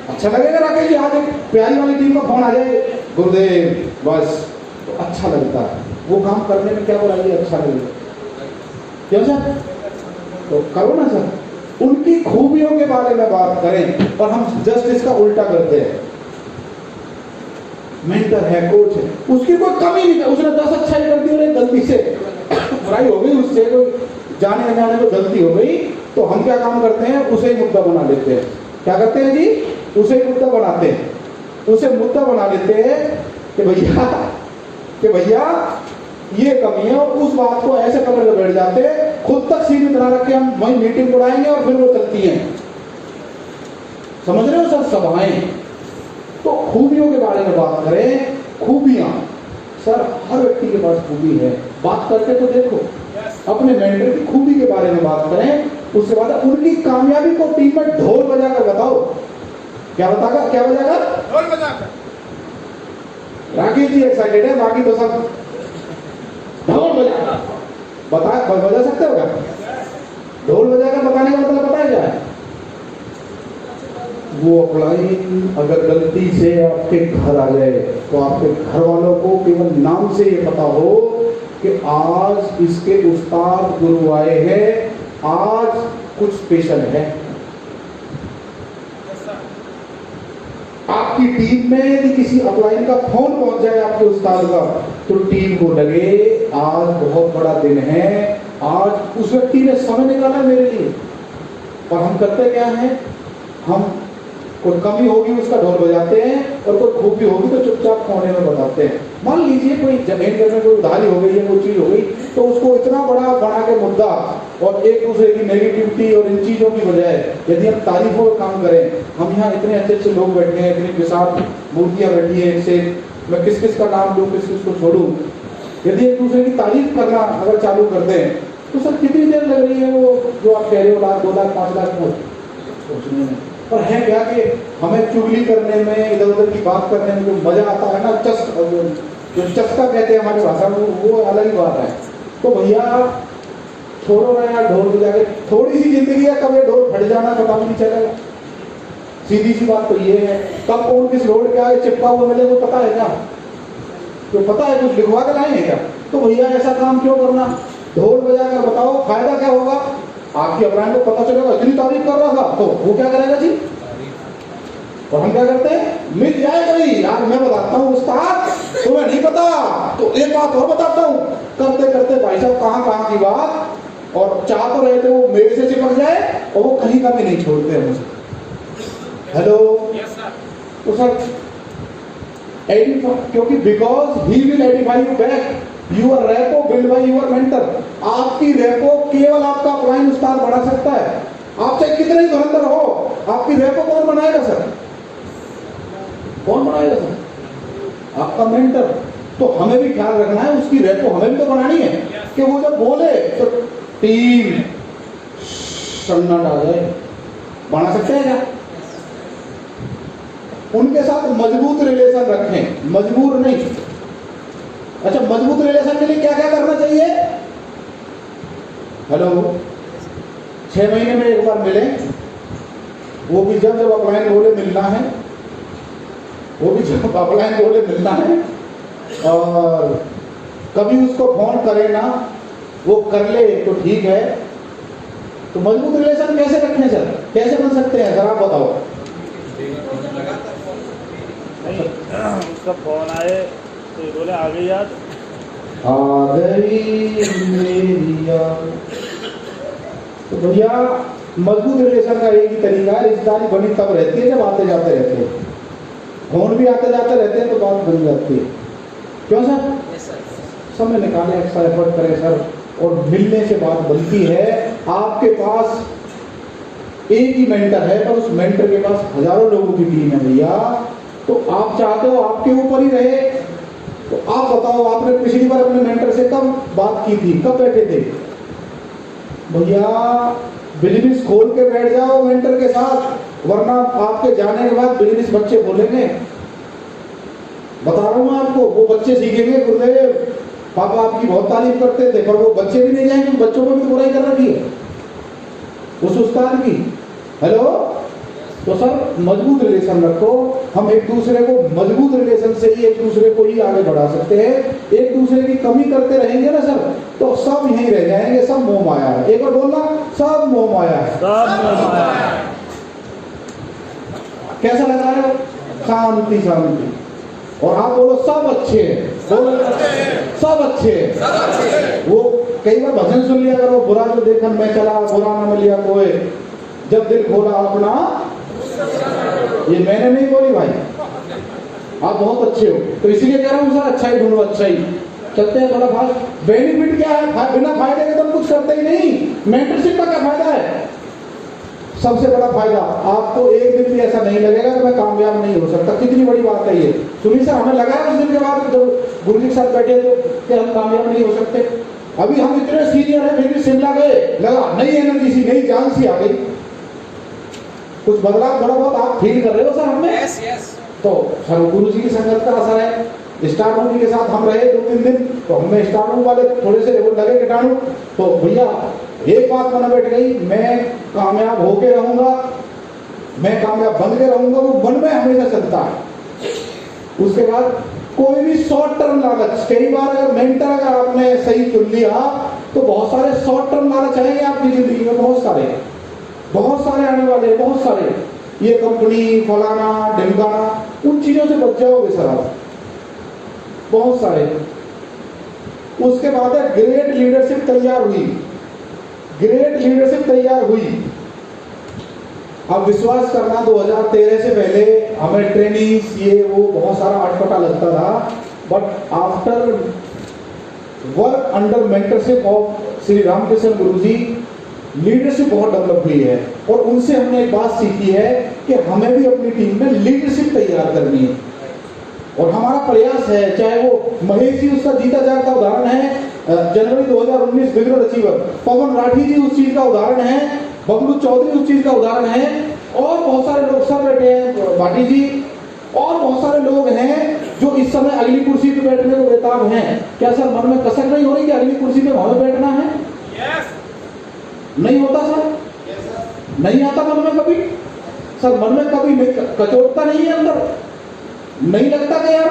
अच्छा लगेगा। राकेश जी, आज एक प्यारी वाली टीम का फोन आ जाए, गुरुदेव, बस, तो अच्छा लगता है। वो काम करने में क्या बुराई है, अच्छा लगेगा, क्यों सर? तो करो ना सर। उनकी खूबियों के बारे में बात करें, और हम जस्ट इसका उल्टा करते हैं। मेंटर है, कोच है, उसकी कोई कमी नहीं है, उसने 10 अच्छाई कर दी और एक गलती से बुराई हो गई, उससे कोई जाने अनजाने में गलती हो गई, तो हम क्या काम करते हैं, उसे ही मुद्दा बना लेते हैं। क्या करते हैं जी? उसे ही मुद्दा बनाते हैं। उसे मुद्दा बना लेते हैं कि भैया ये कमी है, और उस बात को ऐसे पकड़ के बैठ जाते हैं, खुद तक सीमित ना रखे, हम वही मीटिंग उड़ाएंगे और फिर वो चलती हैं। समझ रहे हो सर? सभाएं, तो खूबियों के बारे में बात करें। खूबियां सर, हर व्यक्ति के पास खूबी है, बात करके तो देखो। अपने मेंटर की खूबी के बारे में बात करें, उसके बाद उनकी कामयाबी को टीम में ढोल बजाकर बताओ। क्या बतागा? क्या बजाकर? ढोल बजाकर। राकेश जी एक्साइटेड है, बाकी तो सब ढोल बजा सकते हो क्या? ढोल बजाकर बताने का मतलब पता है क्या है? वो अपलाइन अगर गलती से आपके घर आ जाए, तो आपके घर वालों को केवल नाम से ये पता हो कि आज इसके उस्ताद गुरु आए हैं, आज कुछ स्पेशल है। आपकी टीम में यदि किसी अपलाइन का फोन पहुंच जाए आपके उस्ताद का, तो टीम को लगे आज बहुत बड़ा दिन है, आज उस व्यक्ति ने समय निकाला मेरे लिए, और हम करते क्या है, हम कोई कमी होगी उसका ढोल बजाते हैं, और कोई खूबी होगी तो चुपचाप कोने में बताते हैं। मान लीजिए कोई जमीन घर में कोई उधारी हो गई है, कोई चीज हो गई, तो उसको इतना बड़ा बना के मुद्दा और एक दूसरे की नेगेटिविटी और इन चीजों की बजाय यदि हम तारीफों का काम करें, हम यहाँ इतने अच्छे अच्छे लोग बैठे हैं, इतनी विशाल मूर्तियां बैठी है, इससे मैं किस किस का नाम लूँ, किस किस को छोड़ूं, यदि एक दूसरे की तारीफ करना अगर चालू कर दें तो सर कितनी देर लग रही है वो जो आप कह रहे हो, लाख 2 लाख 5 लाख सोचने में। और है क्या कि हमें चुगली करने में, इधर उधर की बात करने में जो मजा आता है ना, जो चस्का कहते हैं हमारी भाषा में, वो अलग ही बात है। तो भैया छोड़ो ना यार ढोल बजा के, थोड़ी सी जिंदगी है, कब ये ढोल फट जाना पता भी नहीं चलेगा। सीधी सी बात तो ये है, कब कौन किस रोड के आगे चिपका हुआ मिले वो पता है क्या? तो पता है, कुछ लिखवा के लाए हैं क्या? तो भैया ऐसा काम क्यों करना, ढोल बजा कर बताओ फायदा क्या होगा? आपकी अपराध को पता चलेगा, इतनी तारीफ कर रहा था तो वो क्या करेगा जी? और हम क्या करते हैं, मिल जाए कोई यार, मैं बताता हूँ उस्ताद, तुम्हें नहीं पता तो एक बात और बताता हूँ, करते करते भाई साहब कहाँ की बात, और चाह तो रहे थे वो मेरे से चिपक जाए, और वो कहीं का भी नहीं छोड़ते हैं मुझे। हेलो, तो सर क्योंकि because he will edify you back, your repo build by your mentor. आपकी रेपो केवल आपका अपलाइन उस्ताद बढ़ा सकता है। आप चाहे कितने ही धुरंधर हो, आपकी रेपो कौन बनाएगा सर? कौन बनाएगा सर? आपका मेंटर। तो हमें भी ख्याल रखना है, उसकी रेपो हमें भी तो बनानी है कि वो जब बोले तो टीम सन्नाटा आ जाए। बना सकते हैं क्या? उनके साथ मजबूत रिलेशन रखें, मजबूर नहीं। अच्छा, मजबूत रिलेशन के लिए क्या क्या करना चाहिए? हेलो, 6 महीने में एक बार मिले, वो भी जब अपलाइन बोले मिलना है, वो भी जब अपलाइन बोले मिलना है, और कभी उसको फोन करे ना, वो कर ले तो ठीक है। तो मजबूत रिलेशन कैसे रखने सर, कैसे बन सकते हैं सर, आप बताओ। उसका फोन आए तो बोले आ गई याद, आ गई मेरी याद। तो भैया मजबूत रिलेशन का एक ही तरीका है, रिश्तेदारी बनी तब रहती है जब आते जाते रहते हैं। फोन भी आते जाते रहते हैं तो बात बन जाती है। क्यों सर? समय निकाले, एक्स्ट्रा एफर्ट करें सर, और मिलने से बात बनती है। आपके पास एक ही मेंटर है, पर उस मेंटर के पास हजारों लोगों की टीम है भैया। तो आप चाहते हो आपके ऊपर ही रहे, तो आप बताओ, आपने पिछली बार अपने मेंटर से कब बात की थी, कब बैठे थे? भैया बिजनेस खोल के बैठ जाओ मेंटर के साथ, वरना आपके जाने के बाद बिजनेस बच्चे बोलेंगे। बता रहा हूं आपको, वो बच्चे सीखेंगे गुरुदेव पापा आपकी बहुत तारीफ करते थे, पर वो बच्चे भी नहीं जाएंगे, बच्चों को भी बुराई कर रखी है उस उस्ताद की। हेलो, तो सर मजबूत रिलेशन रखो। हम एक दूसरे को मजबूत रिलेशन से ही एक दूसरे को ही आगे बढ़ा सकते हैं। एक दूसरे की कमी करते रहेंगे ना सर, तो सब यहीं रह जाएंगे, सब मोह माया है। एक बार बोलना, सब मोह माया है, सब मोह माया है। कैसा लग रहा है? शांति शांति। और आप बोलो सब अच्छे हैं, बोलो सब अच्छे हैं। वो कई बार भजन सुन लिया करो, बुरा जो देखन में चला बुरा न मिलिया कोई, जब दिल खोला अपना। ये मैंने नहीं बोली भाई, आप बहुत अच्छे हो, तो इसीलिए कह रहा हूँ सर, अच्छा ही ढूंढो, अच्छा ही चलते हैं थोड़ा फास्ट। बेनिफिट क्या है? बिना फायदे के तो हम कुछ करते ही नहीं। मेंटरशिप का क्या फायदा है? सबसे बड़ा फायदा, आपको एक दिन भी ऐसा नहीं लगेगा कि मैं कामयाब नहीं हो सकता। कितनी बड़ी बात है ये। सुनिए सर, हमें लगा है उस दिन के बाद जब गुरु जी के साथ बैठे तो कि हम कामयाब नहीं हो सकते। अभी हम इतने सीनियर हैं, फिर भी शिमला गए, लगा नई एनर्जी सी, नई जान सी आ गई। कुछ बदलाव थोड़ा बहुत आप फील कर रहे हो सर हमें? Yes yes. तो सर गुरु जी की संगत का असर है। स्टार जी के साथ हम रहे 2-3 दिन, तो हमें स्टार वाले थोड़े से वो लगे कीटाणु। तो भैया एक बात मन बैठ गई, मैं कामयाब होके रहूंगा, मैं कामयाब बन के रहूंगा, वो मन में हमेशा चलता है। उसके बाद कोई भी शॉर्ट टर्म लालच, कई बार अगर मेंटर अगर आपने सही चुन लिया तो बहुत सारे शॉर्ट टर्म लालच आएंगे आपकी जिंदगी में, बहुत सारे आने वाले, बहुत सारे। ये कंपनी फलाना ढिमकाना, उन चीजों से बच जाओगे सर आप, बहुत सारे। उसके बाद ग्रेट लीडरशिप तैयार हुई, ग्रेट लीडरशिप तैयार हुई। अब विश्वास करना 2013 से पहले हमें ट्रेनिंग्स ये वो बहुत सारा अटपटा लगता था, but after work under mentorship of Shri Ramakrishna Guru ji leadership बहुत डेवलप हुई है। और उनसे हमने एक बात सीखी है कि हमें भी अपनी टीम में लीडरशिप तैयार करनी है। और हमारा प्रयास है, चाहे वो महेश जी उसका जीता जागता उदाहरण है, जनवरी 2019 बिगनर अचीवर, पवन राठी जी उस चीज का उदाहरण है, बबलू चौधरी उस चीज का उदाहरण है, और बहुत सारे लोग सब बैठे हैं, भाटी जी और बहुत सारे लोग हैं जो इस समय अगली कुर्सी पे बैठने को बेताब हैं। क्या सर मन में कसक नहीं हो रही कि अगली कुर्सी पे हमें बैठना है? नहीं होता सर? नहीं आता मन में कभी? सर मन में कभी कचोटता नहीं है अंदर? नहीं लगता कि यार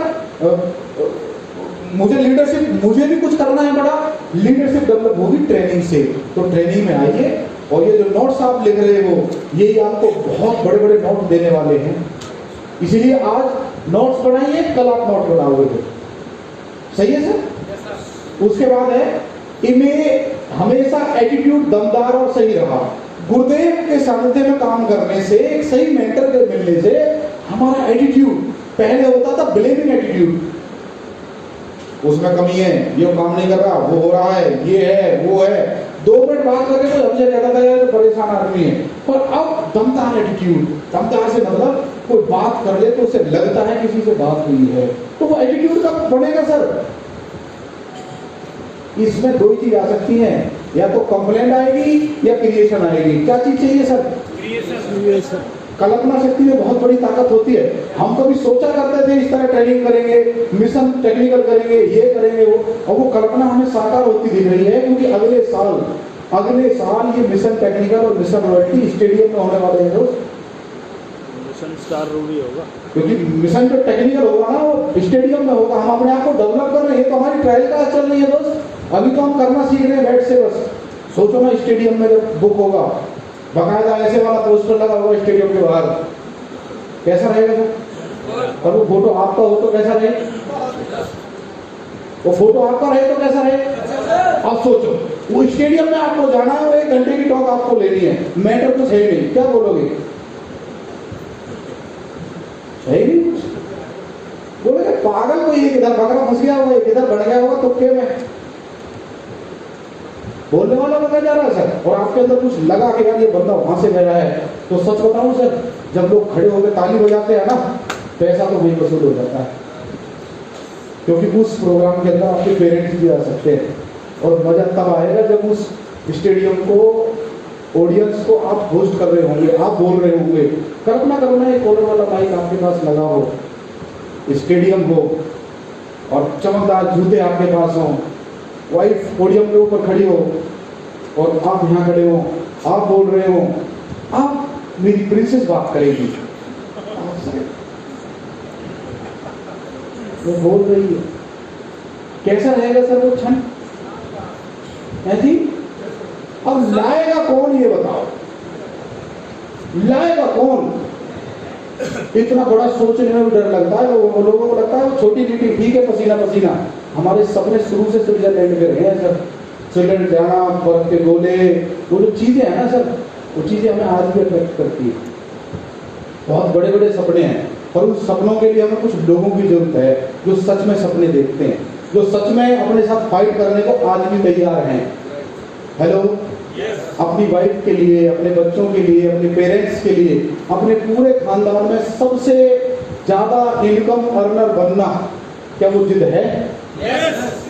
मुझे लीडरशिप, मुझे भी कुछ करना है बड़ा? लीडरशिप डेवलप होगी ट्रेनिंग से। तो ट्रेनिंग में आइए, और ये जो नोट्स आप लिख रहे हो ये आपको बहुत बड़े बड़े नोट देने वाले हैं, इसीलिए आज नोट्स बनाइए, कल आप नोट बनाओगे। तो सही है सर? उसके बाद है इनमें हमेशा एटीट्यूड दमदार और सही रहा। गुरुदेव के सानिध्य में काम करने से, एक सही मेंटर के मिलने से हमारा एटीट्यूड, पहले होता था ब्लेमिंग एटीट्यूड, उसमें कमी है, ये काम नहीं कर रहा, वो हो रहा है, ये है, वो है, 2 मिनट बात करके तो हमसे कहता था यार परेशान आदमी है। पर अब दमदार एटीट्यूड, दमदार से मतलब कोई बात कर ले तो उसे लगता है किसी से बात हुई है, तो वो एटीट्यूड कब बनेगा सर? इसमें 2 चीज आ सकती है, या तो कंप्लेंट आएगी या क्रिएशन आएगी। क्या चीज चाहिए सर? क्रिएशन। कल्पना शक्ति में बहुत बड़ी ताकत होती है। हम कभी सोचा करते थे इस तरह ट्रेनिंग करेंगे, मिशन टेक्निकल करेंगे, ये करेंगे वो, और वो कल्पना हमें साकार होती दिख रही है, क्योंकि अगले साल ये मिशन टेक्निकल और मिशन रॉयल्टी स्टेडियम में होने वाले हैं दोस्त। मिशन स्टार रूबी होगा, क्योंकि मिशन जो टेक्निकल होगा ना वो स्टेडियम में होगा। हम अपने आप को डेवलप कर रहे हैं, तो हमारी ट्रायल क्लास चल रही है दोस्त। अभी तो हम करना सीख रहे हैं बैठ से बस। सोचो ना स्टेडियम में जब बुक होगा, बाकायदा ऐसे वाला पोस्टर लगा होगा स्टेडियम के बाहर, कैसा रहेगा सर? और वो फोटो आपका हो तो कैसा रहे? वो फोटो आपका रहे तो कैसा रहे? आप सोचो, वो स्टेडियम में आपको जाना है, 1 घंटे की टॉक आपको लेनी है, मैटर कुछ है नहीं, क्या बोलोगे? है नहीं कुछ, बोलोगे पागल को, ये किधर बकरा फंस गया होगा, ये किधर बढ़ गया होगा तुक्के में। बोलने वाला बता जा रहा है सर, और आपके अंदर कुछ लगा कि यार ये बंदा वहां से गया है। तो सच बताऊं सर, जब लोग खड़े होकर ताली बजाते हैं ना, पैसा तो वही वसूल हो जाता है, क्योंकि उस प्रोग्राम के अंदर आपके पेरेंट्स भी आ सकते हैं। और मजा तब आएगा जब उस स्टेडियम को, ऑडियंस को आप होस्ट कर रहे होंगे, आप बोल रहे होंगे। कल्पना करो ना, एक कॉलर वाला माइक आपके पास लगा हो, स्टेडियम हो, और चमकदार जूते आपके पास हो, वाइफ पोडियम के ऊपर खड़ी हो, और आप यहाँ खड़े हो, आप बोल रहे हो, आप मेरी प्रिंसेस बात करेगी, वो बोल रही है, कैसा रहेगा सर वो क्षण? है जी? अब लाएगा कौन ये बताओ, लाएगा कौन? इतना बड़ा सोचने में भी डर लगता है, वो लोगों को लगता है वो छोटी लीटी ठीक है, पसीना पसीना। हमारे सपने शुरू से स्विट्जरलैंड में रहे हैं सर, स्विट्जरलैंड जाना, बर्फ के गोले, वो जो चीजें हैं ना सर, वो चीजें हमें आज भी अफेक्ट करती है। बहुत बड़े बड़े सपने हैं, और उन सपनों के लिए हमें कुछ लोगों की जरूरत है जो सच में सपने देखते हैं, जो सच में अपने साथ फाइट करने को आज भी तैयार हैं। हेलो, अपनी वाइफ के लिए, अपने बच्चों के लिए, अपने पेरेंट्स के लिए, अपने पूरे खानदान में सबसे ज्यादा इनकम अर्नर बनना, क्या वो जिद है?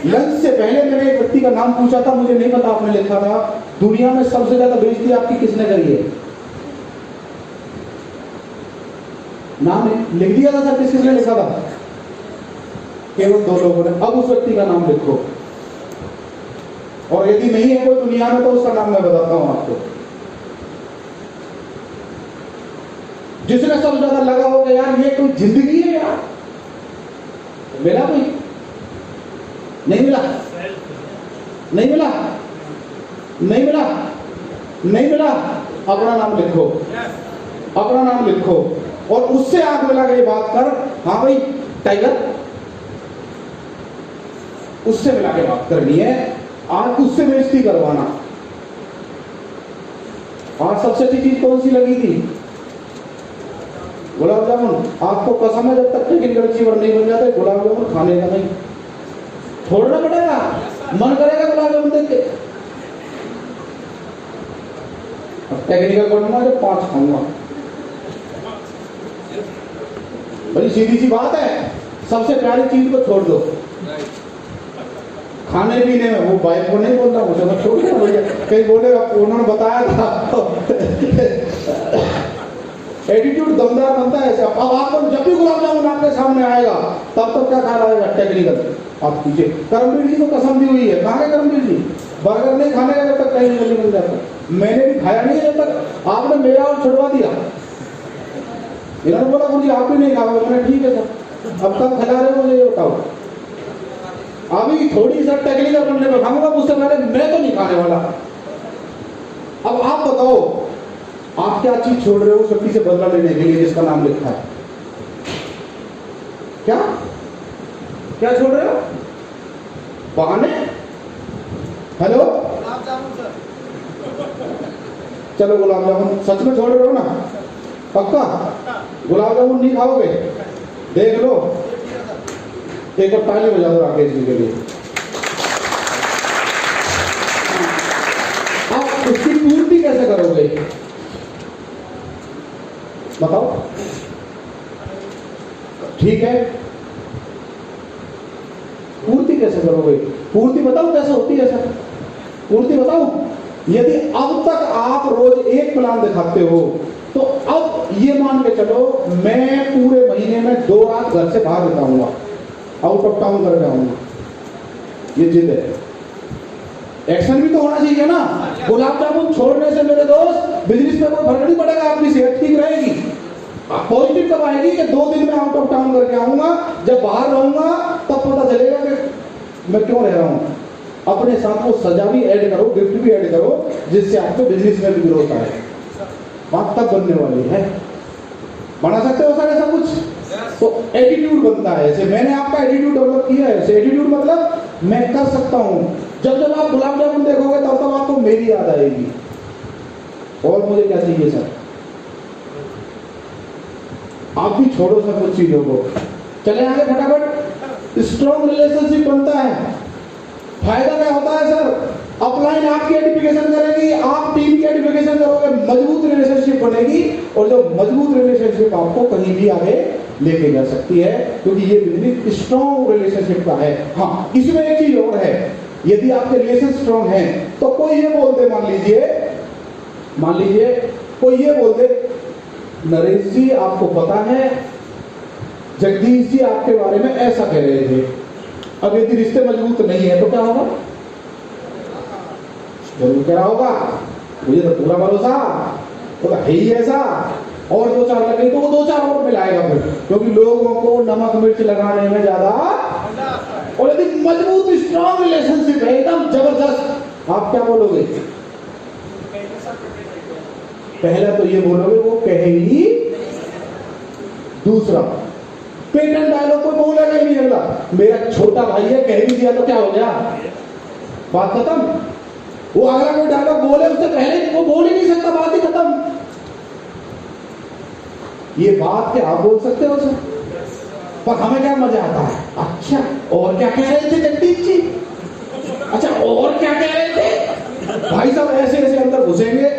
लंच से पहले मैंने एक व्यक्ति का नाम पूछा था, मुझे नहीं पता, आपने लिखा था दुनिया में सबसे ज्यादा बेइज्जती आपकी किसने करी है? नाम लिख दिया था सर, किसने लिखा था? केवल 2 लोगों ने। अब उस व्यक्ति का नाम लिखो, और यदि नहीं है कोई दुनिया में तो उसका नाम मैं बताता हूं आपको। जिसने सबसे ज्यादा लगा होगा यार ये कोई जिंदगी है यार, मिला कोई? नहीं मिला, नहीं मिला, नहीं मिला, नहीं मिला। अपना नाम लिखो, अपना नाम लिखो, और उससे आग मिला के ये बात कर, हाँ भाई टाइगर, उससे मिला के बात करनी है, आज उससे बेइज्जती करवाना। आज सबसे अच्छी चीज कौन सी लगी थी? गुलाब जामुन। आपको कसम है, जब तक टेक्निकल अचीवर नहीं बन जाते गुलाब जामुन खाने का नहीं, छोड़ना पड़ेगा। मन करेगा गुलाब जामुन देख के, अब टेक्निकल बनूंगा जब 5 खाऊंगा। बड़ी सीधी सी बात है, सबसे प्यारी चीज को छोड़ दो। खाने पीने में वो बाइक को नहीं बोल रहा, मुझे मत छोड़ दो भैया, कहीं बोलेगा उन्होंने बताया था। एटीट्यूड दमदार बनता है ऐसा। अब आपको जब भी गुलाब जामुन आपके सामने आएगा तब तक क्या ख्याल आएगा? टेक्निकल। आप कीजिए। करमवीर जी को कसम दी हुई है, कहाँ गए करमवीर जी? बर्गर नहीं खाने का जब तक टेक्निकल नहीं मिल जाता। मैंने भी खाया नहीं जब तक आपने मेरा और छुड़वा दिया। इन्होंने बोला मुझे आप भी नहीं खाओगे, मैंने ठीक है सर। अब कब खिला रहे हो मुझे ये बताओ। अभी थोड़ी सा टेक्निकल बनने में खाऊंगा, उससे पहले मैं तो नहीं खाने वाला। अब आप बताओ, आप क्या चीज छोड़ रहे हो सभी से बदला लेने के लिए जिसका नाम लिखा है? क्या क्या छोड़ रहे हो? बहाने? Hello, gulab jamun sir. चलो गुलाब जामुन सच में छोड़ रहे हो ना? पक्का? गुलाब जामुन नहीं खाओगे? देख लो, एक और ताली बजा दो राकेश जी के लिए। आप उसकी पूर्ति कैसे करोगे बताओ? ठीक है, पूर्ति कैसे करोगे? पूर्ति बताओ कैसे होती है सर? पूर्ति बताओ। यदि अब तक आप रोज एक प्लान दिखाते हो तो अब ये मान के चलो मैं पूरे महीने में 2 रात घर से बाहर बिताऊंगा, आउट ऑफ टाउन करके आऊंगा। ये जिद है। एक्शन भी तो होना चाहिए ना। गुलाब जामुन छोड़ने से मेरे दोस्त बिजनेस में कोई फर्क नहीं पड़ेगा, आपकी सेहत ठीक रहेगी। पॉजिटिव कब आएगी कि 2 दिन में आउट ऑफ टाउन करके आऊंगा, जब बाहर रहूंगा तब पता चलेगा कि मैं क्यों रह रहा हूं। अपने साथ वो सजा भी ऐड करो, गिफ्ट भी ऐड करो, जिससे आपको बिजनेस में भी ग्रोथ आए। बात तब बनने वाली है। बना सकते हो सर ऐसा कुछ? तो एटीट्यूड बनता है ऐसे। मैंने आपका एटीट्यूड डेवलप किया है ऐसे। एटीट्यूड मतलब मैं कर सकता हूं। जब जब आप गुलाब जामुन देखोगे तब तब आपको मेरी याद आएगी। और मुझे क्या चाहिए सर? आप भी छोड़ो सब कुछ चीजों को, चले आगे फटाफट। स्ट्रॉन्ग रिलेशनशिप बनता है। फायदा क्या होता है सर? अपलाइन आपकी एडिफिकेशन करेगी, आप टीम की एडिफिकेशन करोगे, मजबूत रिलेशनशिप बनेगी। और जो मजबूत रिलेशनशिप आपको कहीं भी आगे लेके जा सकती है, क्योंकि ये बिजनेस स्ट्रॉन्ग रिलेशनशिप का है। हाँ, इसमें एक चीज और है, यदि आपके रिलेशन स्ट्रॉन्ग हैं तो कोई ये बोलते, मान लीजिए कोई ये बोलते, नरेश जी आपको पता है जगदीश जी आपके बारे में ऐसा कह रहे थे। अब यदि रिश्ते मजबूत नहीं है तो क्या होगा? जरूर क्या होगा, मुझे तो पूरा भरोसा, वो तो है ही ऐसा। और 2-4 लगे तो वो 2-4 और मिलाएगा फिर, क्योंकि लोगों को नमक मिर्च लगाने में ज्यादा। और यदि मजबूत स्ट्रॉन्ग रिलेशनशिप है एकदम जबरदस्त, आप क्या बोलोगे? पहला तो ये बोलोगे वो कहेगी। दूसरा, पेटेंट डायलॉग कोई बोलेगा ही नहीं अगला, मेरा छोटा भाई है कह भी दिया तो क्या हो गया, बात खत्म। वो अगला कोई डायलॉग बोले उससे पहले वो बोल ही नहीं सकता, बात ही खत्म। ये बात क्या आप बोल सकते हो सर? पर हमें क्या मजा आता है, अच्छा और क्या कह रहे थे जगदीश जी, अच्छा और क्या कह रहे थे भाई साहब, ऐसे ऐसे अंदर घुसेंगे।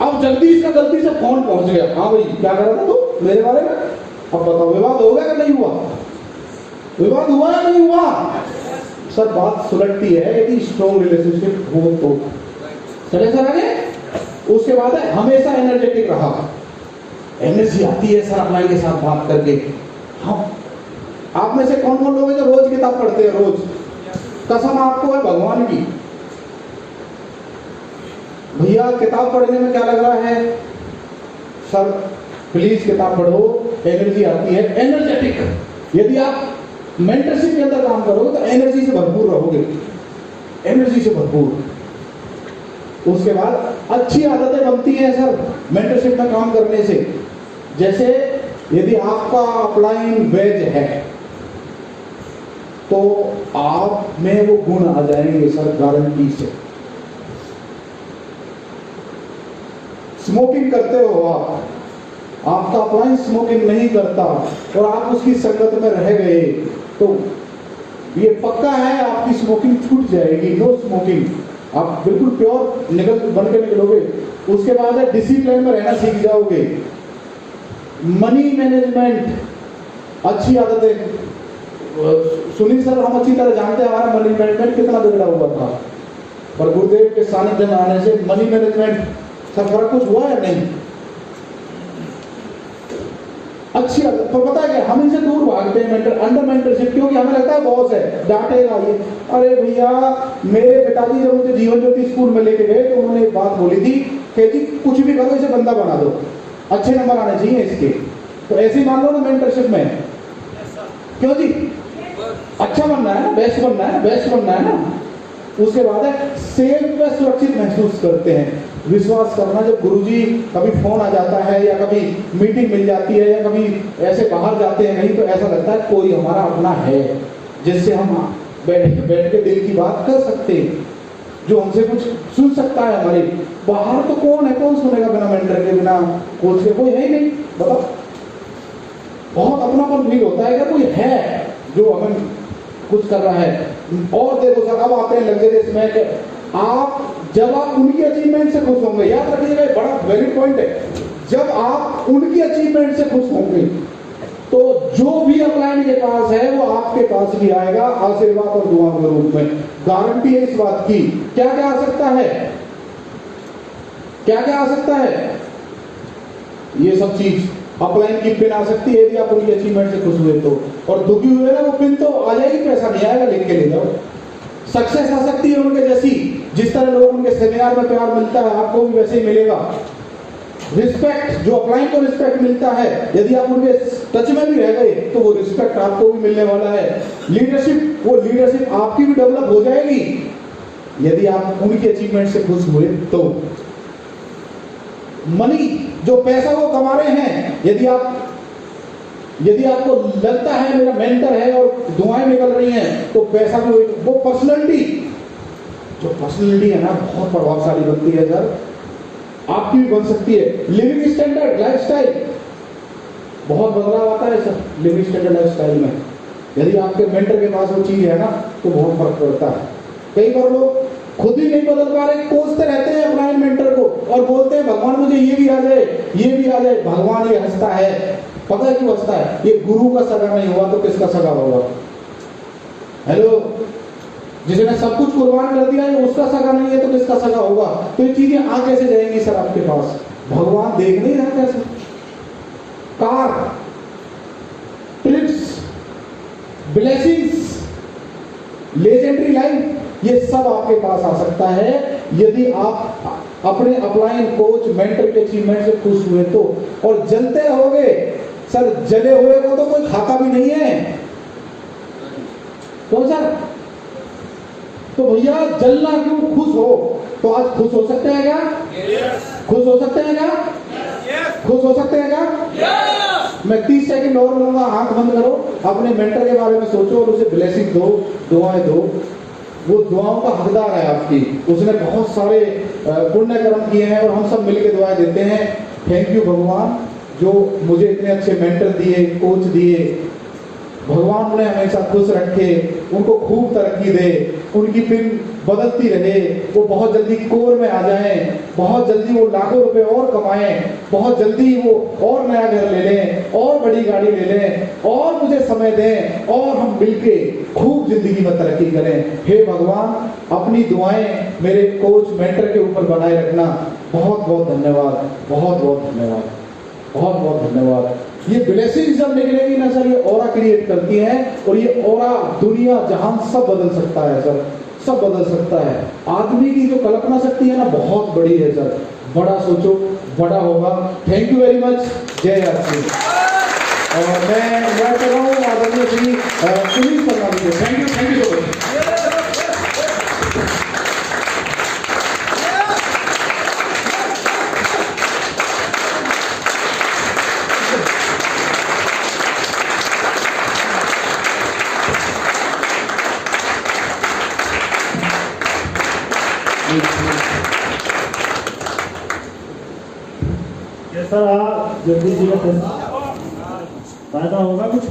अब जगदीश का गलती से फोन पहुंच गया, हाँ भाई क्या कर रहा था तू मेरे बारे में, अब बताओ विवाद हो गया कि नहीं हुआ? विवाद हुआ या नहीं हुआ? सर बात सुलटती है यदि स्ट्रॉन्ग रिलेशनशिप हो तो। चले सर आगे। उसके बाद है हमेशा एनर्जेटिक रहा। एनर्जी आती है सर अपना के साथ बात करके। हाँ, आप में से कौन कौन लोग हैं जो रोज किताब पढ़ते हैं? रोज कसम आपको है भगवान की, भैया किताब पढ़ने में क्या लग रहा है? सर प्लीज किताब पढ़ो, एनर्जी आती है, एनर्जेटिक। यदि आप मेंटरशिप के अंदर काम करोगे तो एनर्जी से भरपूर रहोगे, एनर्जी से भरपूर। उसके बाद अच्छी आदतें बनती हैं सर मेंटरशिप में काम करने से। जैसे यदि आपका अपलाइन वेज है तो आप में वो गुण आ जाएंगे सर, गारंटी से। स्मोकिंग करते हो आपका अपलाइन स्मोकिंग नहीं करता और आप उसकी संगत में रह गए, तो ये पक्का है आपकी स्मोकिंग छूट जाएगी। नो स्मोकिंग, आप बिल्कुल प्योर बन के निकलोगे। उसके बाद है डिसिप्लिन में रहना सीख जाओगे। मनी मैनेजमेंट, अच्छी आदतें। सुनील सर हम अच्छी तरह जानते हैं हमारा मनी मैनेजमेंट कितना बिगड़ा हुआ था, पर गुरुदेव के सानिध्य में आने से मनी मैनेजमेंट सब फर्क कुछ हुआ है नहीं। अच्छी आदत, पर पता है क्या, हम इनसे दूर भागते हैं अंडर मेंटरशिप, क्योंकि हमें लगता है बॉस है डांटेगा ये। अरे भैया, मेरे पिताजी जब मुझे जीवन ज्योति स्कूल में लेके गए तो उन्होंने एक बात बोली थी कि जी कुछ भी करो इसे बंदा बना दो, अच्छे नंबर आने चाहिए इसके। तो ऐसे ही मान लो ना मेंटरशिप में, क्यों जी, अच्छा बनना है ना, बेस्ट बनना है, बेस्ट बनना है ना। उसके बाद है सेल्फ में सुरक्षित महसूस करते हैं। विश्वास करना, जब गुरुजी कभी फोन आ जाता है या कभी मीटिंग मिल जाती है या कभी ऐसे बाहर जाते हैं कहीं, तो ऐसा लगता है कोई हमारा अपना है जिससे हम बैठ के दिल की बात कर सकते हैं, जो हमसे कुछ सुन सकता है हमारे। बाहर तो कौन है, कौन सुनेगा बिना मेंटर के, बिना कोच के, कोई है ही नहीं। बताओ, बहुत अपनापन फील होता है कि कोई है जो हमें कुछ कर रहा है। और देखो सर, अब आते हैं लग्जरियस में, जब आप उनकी अचीवमेंट से खुश होंगे, याद रखिएगा बड़ा वैलिड पॉइंट है, जब आप उनकी अचीवमेंट से खुश होंगे तो जो भी अपलाइन के पास है वो आपके पास भी आएगा आशीर्वाद और दुआ के रूप में। गारंटी है इस बात की। क्या क्या आ सकता है, क्या क्या आ सकता है, ये सब चीज अपलाइन की पिन आ सकती है यदि आप उनकी अचीवमेंट से खुश हुए तो, और दुखी हुए ना वो पिन तो आ जाएगी, पैसा नहीं आएगा, लिख के ले जाओ। सक्सेस आ सकती है उनके जैसी, जिस तरह लोग उनके सेमिनार में प्यार मिलता है आपको भी वैसे ही मिलेगा। रिस्पेक्ट, जो अपलाइन को रिस्पेक्ट मिलता है, यदि आप उनके टच में भी रह गए तो वो रिस्पेक्ट आपको भी मिलने वाला है। लीडरशिप, वो लीडरशिप आपकी भी डेवलप हो जाएगी यदि आप उनकी अचीवमेंट से खुश हुए तो। मनी, जो पैसा वो कमा रहे हैं, यदि आपको लगता है मेरा मेंटर है और दुआएं निकल रही हैं, तो पैसा भी वो पर्सनैलिटी, जो पर्सनैलिटी है ना बहुत प्रभावशाली बनती है सर, आपकी भी बन सकती है। लिविंग स्टैंडर्ड, लाइफस्टाइल, बहुत बदलाव आता है सर लिविंग स्टैंडर्ड लाइफस्टाइल में। यदि आपके मेंटर के पास वो चीज है ना तो बहुत फर्क पड़ता है। कई बार लोग खुद ही नहीं बदल पा रहे, कोसते रहते हैं अपने मेंटर को और बोलते हैं भगवान मुझे ये भी आ जाए, ये भी आ जाए। भगवान ये हंसता है, पता है क्यों हंसता है? ये गुरु का सगा नहीं हुआ तो किसका सगा होगा? हेलो, जिसने सब कुछ कुर्बान कर दिया है उसका सगा नहीं है तो किसका सगा होगा? तो ये चीजें आ कैसे जाएंगी सर आपके पास? भगवान देख नहीं रहा कैसे? Car, trips, blessings, legendary life, ये सब आपके पास आ सकता है यदि आप अपने अपलाइन कोच मेंटर के अचीवमेंट से खुश हुए तो। और जलते रहोगे सर, जले हुए को तो कोई खाता भी नहीं है तो सर, तो भैया जलना क्यों? खुश हो तो आज खुश हो सकते हैं क्या? खुश हो सकते हैं क्या? खुश हो सकते हैं क्या? मैं 30 सेकंड और लूंगा, आंख बंद करो, अपने मेंटर के बारे में सोचो और उसे ब्लेसिंग दो, दुआएं दो। वो दुआओं का हकदार है आपकी, उसने बहुत सारे पुण्य कर्म किए हैं और हम सब मिलकर दुआएं देते हैं। थैंक यू भगवान, जो मुझे इतने अच्छे मेंटर दिए, कोच दिए। भगवान उन्हें हमेशा खुश रखे, उनको खूब तरक्की दे, उनकी पिन बदलती रहे, वो बहुत जल्दी कोर में आ जाएं, बहुत जल्दी वो लाखों रुपए और कमाएं, बहुत जल्दी वो और नया घर ले लें और बड़ी गाड़ी ले लें और मुझे समय दें और हम मिलके खूब जिंदगी में तरक्की करें। हे भगवान, अपनी दुआएं मेरे कोच मेंटर के ऊपर बनाए रखना। बहुत बहुत धन्यवाद, बहुत बहुत धन्यवाद, बहुत बहुत धन्यवाद। ये ब्लेसिंग जब निकलेगी ना सर, ये ऑरा क्रिएट करती है और ये ऑरा दुनिया जहान सब बदल सकता है सर, सब बदल सकता है। आदमी की जो कल्पना शक्ति है ना बहुत बड़ी है सर, बड़ा सोचो बड़ा होगा। थैंक यू वेरी मच, जय आरती। और मैं इन्वाइट कर रहा हूँ आदरणीय श्री सुनील शर्मा जी को। Thank you so much. कैसा रहा जल्दी जी का टेस्ट? फायदा होगा कुछ?